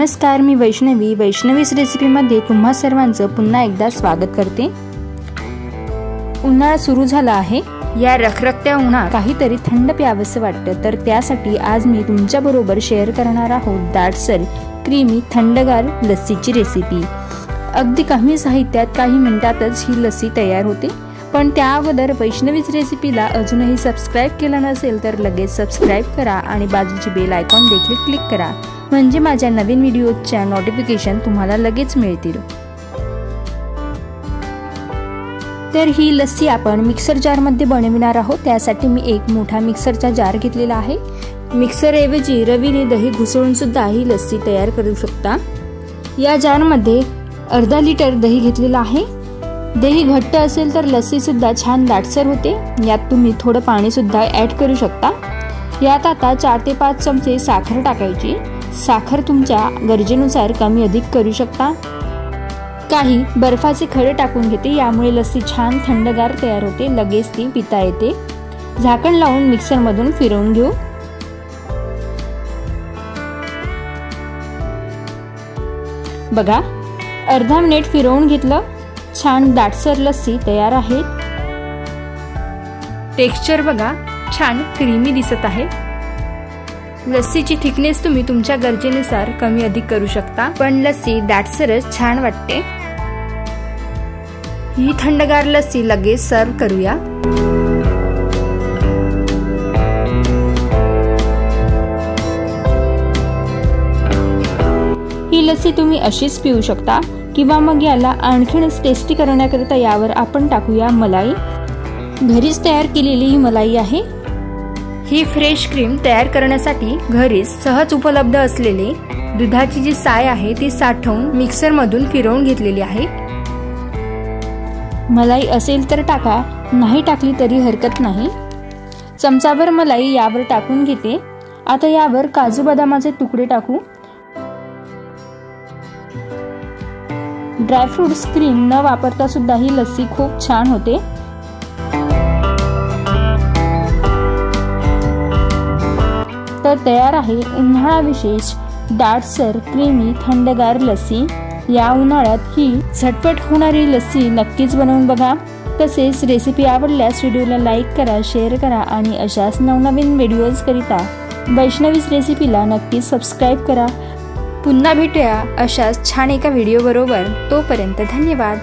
नमस्कार, मी वैष्णवीच रेसिपीमध्ये तुम्हा सर्वांचं पुन्हा एकदा स्वागत करते। उन्हाळा सुरू झाला आहे। या रखरखत्या उन्हात काहीतरी थंड प्यावंसं वाटतं, तर त्यासाठी आज मी तुमच्या बरोबर शेअर करणार आहोत दाटसर क्रीमी थंडगार लस्सीची रेसिपी। अगदी कमी साहित्यात काही मिनिटातच ही लस्सी तयार होते। पण त्या अगोदर वैष्णवीच रेसिपीला अजूनही सबस्क्राइब केलं नसेल तर लगेच सबस्क्राइब करा आणि बाजूची बेल आयकॉन देखील क्लिक करा, म्हणजे माझ्या नवीन व्हिडिओच्या नोटिफिकेशन तुम्हाला लगेच मिळतील। तर ही लस्सी आपण मिक्सर जार मध्ये बनविणार आहोत। त्यासाठी मी एक मोठा मिक्सरचा जार घेतलेला आहे। मिक्सर ऐवजी रवीने दही घुसळून सुद्धा ही लस्सी तयार करू शकता। या जार मध्ये अर्धा लिटर दही घेतलेला आहे। दही घट्ट असेल तर लस्सी सुद्धा छान दाटसर होते। यात तुम्ही थोडं पाणी सुद्धा ऍड करू शकता। यात आता 4 ते 5 चमचे साखर टाकायची। साखर तुमच्या गरजेनुसार कमी अधिक करू शकता। काही बर्फाचे खडे टाकून घेते, यामुळे लस्सी छान थंडगार तयार होते, लगेच ती पिता येते। झाकण लावून मिक्सर मधून फिरवून घेऊ। बघा, अर्धा मिनिट फिरवून घेतलं, छान दाटसर लस्सी तयार आहे। टेक्स्चर बघा, छान क्रीमी दिसत आहे। लस्सीची थिकनेस तुम्ही तुमच्या गरजेनुसार कमी अधिक करू शकता, पण लस्सी दाटसरच छान वाटते। ही थंडगार लस्सी लगेच सर्व करूया। ही लस्सी तुम्ही अशीच पिऊ शकता किंवा मग याला आणखीनच टेस्टी करण्याकरिता यावर आपण टाकूया मलाई। घरीच तयार केलेली ही मलाई आहे। ही फ्रेश क्रीम तयार करण्यासाठी घरीच सहज उपलब्ध असलेली दुधाची जी साय आहे ती साठवून मिक्सर मधून फिरवून घेतलेली आहे। मलाई असेल तर टाका, नाही टाकली तरी हरकत नाही। चमचाभर मलाई यावर टाकून घेते। आता यावर काजू बदामाचे तुकडे टाकू। ड्रायफ्रुट्स क्रीम न वापरता सुद्धा ही लस्सी खूप छान होते। तर तयार आहे उन्हाळा विशेष दाटसर क्रीमी थंडगार लस्सी। या उन्हाळ्यात ही झटपट होणारी लस्सी नक्कीच बनवून बघा। तसेच रेसिपी आवडल्यास व्हिडिओला लाईक करा, शेअर करा आणि अशाच नवनवीन व्हिडिओज करिता वैष्णवीच रेसिपीला नक्कीच सबस्क्राइब करा। पुन्हा भेटूया अशाच छान एका व्हिडिओ बरोबर। तोपर्यंत धन्यवाद।